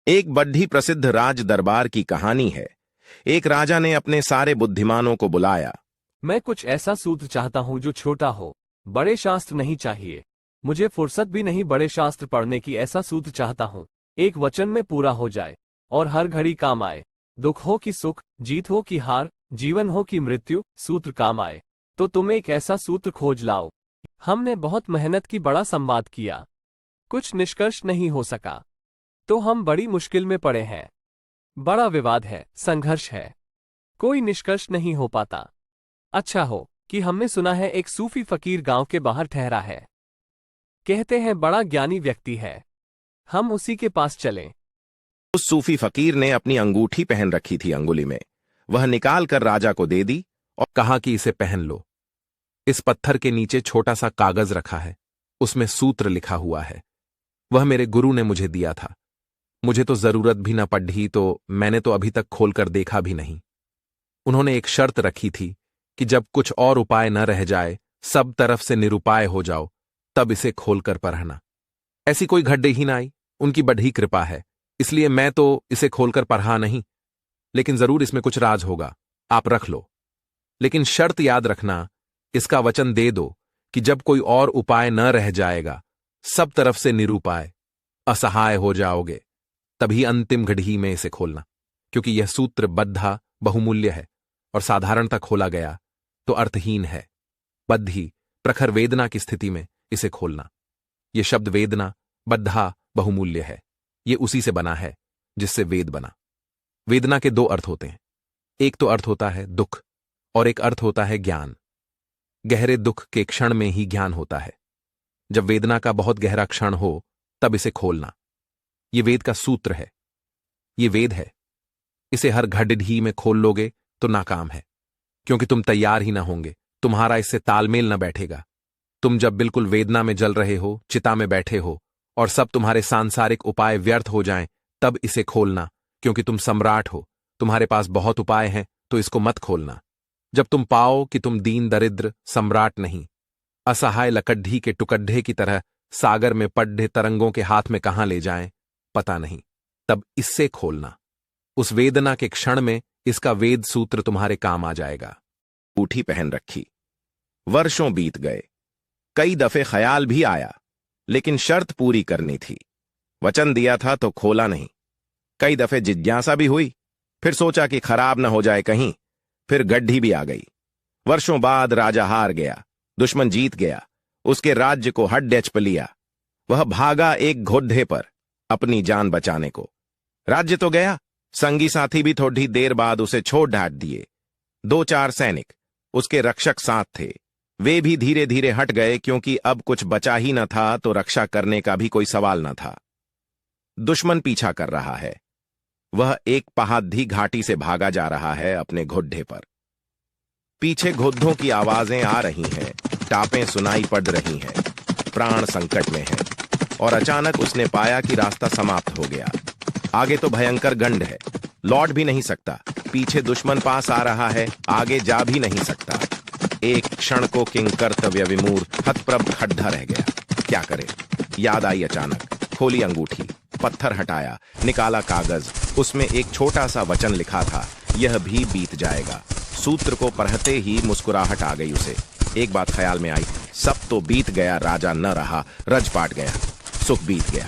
एक बड्ढी प्रसिद्ध राज दरबार की कहानी है। एक राजा ने अपने सारे बुद्धिमानों को बुलाया। मैं कुछ ऐसा सूत्र चाहता हूँ जो छोटा हो, बड़े शास्त्र नहीं चाहिए। मुझे फुर्सत भी नहीं बड़े शास्त्र पढ़ने की। ऐसा सूत्र चाहता हूँ एक वचन में पूरा हो जाए और हर घड़ी काम आए। दुख हो कि सुख, जीत हो कि हार, जीवन हो कि मृत्यु, सूत्र काम आए। तो तुम एक ऐसा सूत्र खोज लाओ। हमने बहुत मेहनत की, बड़ा संवाद किया, कुछ निष्कर्ष नहीं हो सका। तो हम बड़ी मुश्किल में पड़े हैं। बड़ा विवाद है, संघर्ष है, कोई निष्कर्ष नहीं हो पाता। अच्छा हो कि हमने सुना है एक सूफी फकीर गांव के बाहर ठहरा है। कहते हैं बड़ा ज्ञानी व्यक्ति है, हम उसी के पास चलें। उस सूफी फकीर ने अपनी अंगूठी पहन रखी थी अंगुली में। वह निकाल कर राजा को दे दी और कहा कि इसे पहन लो। इस पत्थर के नीचे छोटा सा कागज रखा है, उसमें सूत्र लिखा हुआ है। वह मेरे गुरु ने मुझे दिया था। मुझे तो जरूरत भी न पड़ी, तो मैंने तो अभी तक खोलकर देखा भी नहीं। उन्होंने एक शर्त रखी थी कि जब कुछ और उपाय न रह जाए, सब तरफ से निरुपाय हो जाओ, तब इसे खोलकर पढ़ना। ऐसी कोई घड्डे ही ना आई। उनकी बड़ी कृपा है, इसलिए मैं तो इसे खोलकर पढ़ा नहीं। लेकिन जरूर इसमें कुछ राज होगा, आप रख लो। लेकिन शर्त याद रखना, इसका वचन दे दो कि जब कोई और उपाय न रह जाएगा, सब तरफ से निरुपाय, असहाय हो जाओगे, तभी अंतिम घड़ी में इसे खोलना। क्योंकि यह सूत्र बद्धा बहुमूल्य है और साधारणतः खोला गया तो अर्थहीन है। बद्धी प्रखर वेदना की स्थिति में इसे खोलना। यह शब्द वेदना, बद्धा बहुमूल्य है, यह उसी से बना है जिससे वेद बना। वेदना के दो अर्थ होते हैं। एक तो अर्थ होता है दुख और एक अर्थ होता है ज्ञान। गहरे दुख के क्षण में ही ज्ञान होता है। जब वेदना का बहुत गहरा क्षण हो, तब इसे खोलना। यह वेद का सूत्र है, यह वेद है। इसे हर घड़ी में खोल लोगे तो नाकाम है, क्योंकि तुम तैयार ही ना होंगे, तुम्हारा इससे तालमेल न बैठेगा। तुम जब बिल्कुल वेदना में जल रहे हो, चिता में बैठे हो और सब तुम्हारे सांसारिक उपाय व्यर्थ हो जाएं, तब इसे खोलना। क्योंकि तुम सम्राट हो, तुम्हारे पास बहुत उपाय हैं, तो इसको मत खोलना। जब तुम पाओ कि तुम दीन दरिद्र सम्राट नहीं, असहाय लकड्ढी के टुकड्ढे की तरह सागर में पड्ढे तरंगों के हाथ में कहां ले जाएं पता नहीं, तब इससे खोलना। उस वेदना के क्षण में इसका वेद सूत्र तुम्हारे काम आ जाएगा। अंगूठी पहन रखी। वर्षों बीत गए। कई दफे ख्याल भी आया, लेकिन शर्त पूरी करनी थी। वचन दिया था तो खोला नहीं। कई दफे जिज्ञासा भी हुई, फिर सोचा कि खराब न हो जाए कहीं, फिर गड्ढी भी आ गई। वर्षों बाद राजा हार गया, दुश्मन जीत गया, उसके राज्य को हड्डेच लिया। वह भागा एक घोड़े पर अपनी जान बचाने को। राज्य तो गया, संगी साथी भी थोड़ी देर बाद उसे छोड़ डांट दिए। 2-4 सैनिक उसके रक्षक साथ थे, वे भी धीरे धीरे हट गए, क्योंकि अब कुछ बचा ही न था, तो रक्षा करने का भी कोई सवाल न था। दुश्मन पीछा कर रहा है। वह एक पहाड़ी घाटी से भागा जा रहा है अपने घोड़े पर। पीछे घोड़ों की आवाजें आ रही हैं, टापें सुनाई पड़ रही हैं, प्राण संकट में है। और अचानक उसने पाया कि रास्ता समाप्त हो गया। आगे तो भयंकर गंड है, लौट भी नहीं सकता। पीछे दुश्मन पास आ रहा है, आगे जा भी नहीं सकता। एक क्षण को किंग कर्तव्य विमूढ़ हतप्रभ खड्डा रह गया। क्या करे? याद आई अचानक। खोली अंगूठी, पत्थर हटाया, निकाला कागज। उसमें एक छोटा सा वचन लिखा था, यह भी बीत जाएगा। सूत्र को पढ़ते ही मुस्कुराहट आ गई उसे। एक बात ख्याल में आई, सब तो बीत गया, राजा न रहा, रजपाट गया, सुख बीत गया।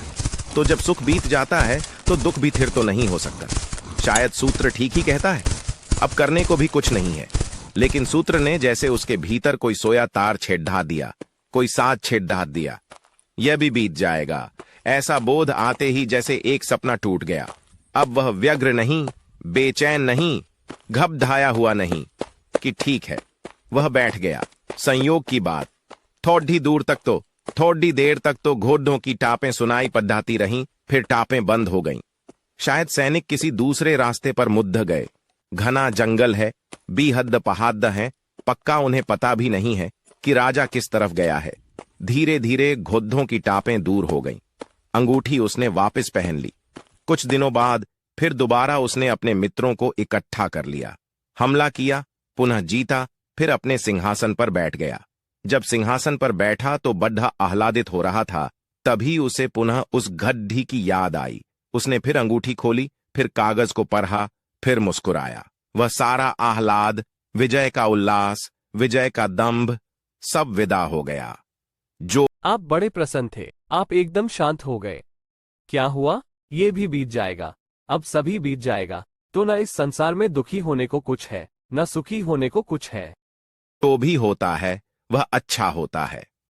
तो जब सुख बीत जाता है तो दुख भी फिर तो नहीं हो सकता। शायद सूत्र ठीक ही कहता है। अब करने को भी कुछ नहीं है। लेकिन सूत्र ने जैसे उसके भीतर कोई सोया तार छेड़ दिया, कोई साज छेड़ दिया। यह भी बीत जाएगा, ऐसा बोध आते ही जैसे एक सपना टूट गया। अब वह व्यग्र नहीं, बेचैन नहीं, घबराया हुआ नहीं कि ठीक है। वह बैठ गया। संयोग की बात, थोड़ी देर तक तो घोड़ों की टापें सुनाई पड़ती रहीं, फिर टापें बंद हो गईं। शायद सैनिक किसी दूसरे रास्ते पर मुद्द गए। घना जंगल है, बेहद पहाड़ हैं, पक्का उन्हें पता भी नहीं है कि राजा किस तरफ गया है। धीरे धीरे घोड़ों की टापें दूर हो गईं। अंगूठी उसने वापस पहन ली। कुछ दिनों बाद फिर दोबारा उसने अपने मित्रों को इकट्ठा कर लिया, हमला किया, पुनः जीता, फिर अपने सिंहासन पर बैठ गया। जब सिंहासन पर बैठा तो बड़ा आह्लादित हो रहा था, तभी उसे पुनः उस गड्ढी की याद आई। उसने फिर अंगूठी खोली, फिर कागज को पढ़ा, फिर मुस्कुराया। वह सारा आह्लाद, विजय का उल्लास, विजय का दंभ, सब विदा हो गया। जो आप बड़े प्रसन्न थे, आप एकदम शांत हो गए। क्या हुआ? ये भी बीत जाएगा, अब सभी बीत जाएगा। तो न इस संसार में दुखी होने को कुछ है, न सुखी होने को कुछ है। भी होता है वह अच्छा होता है।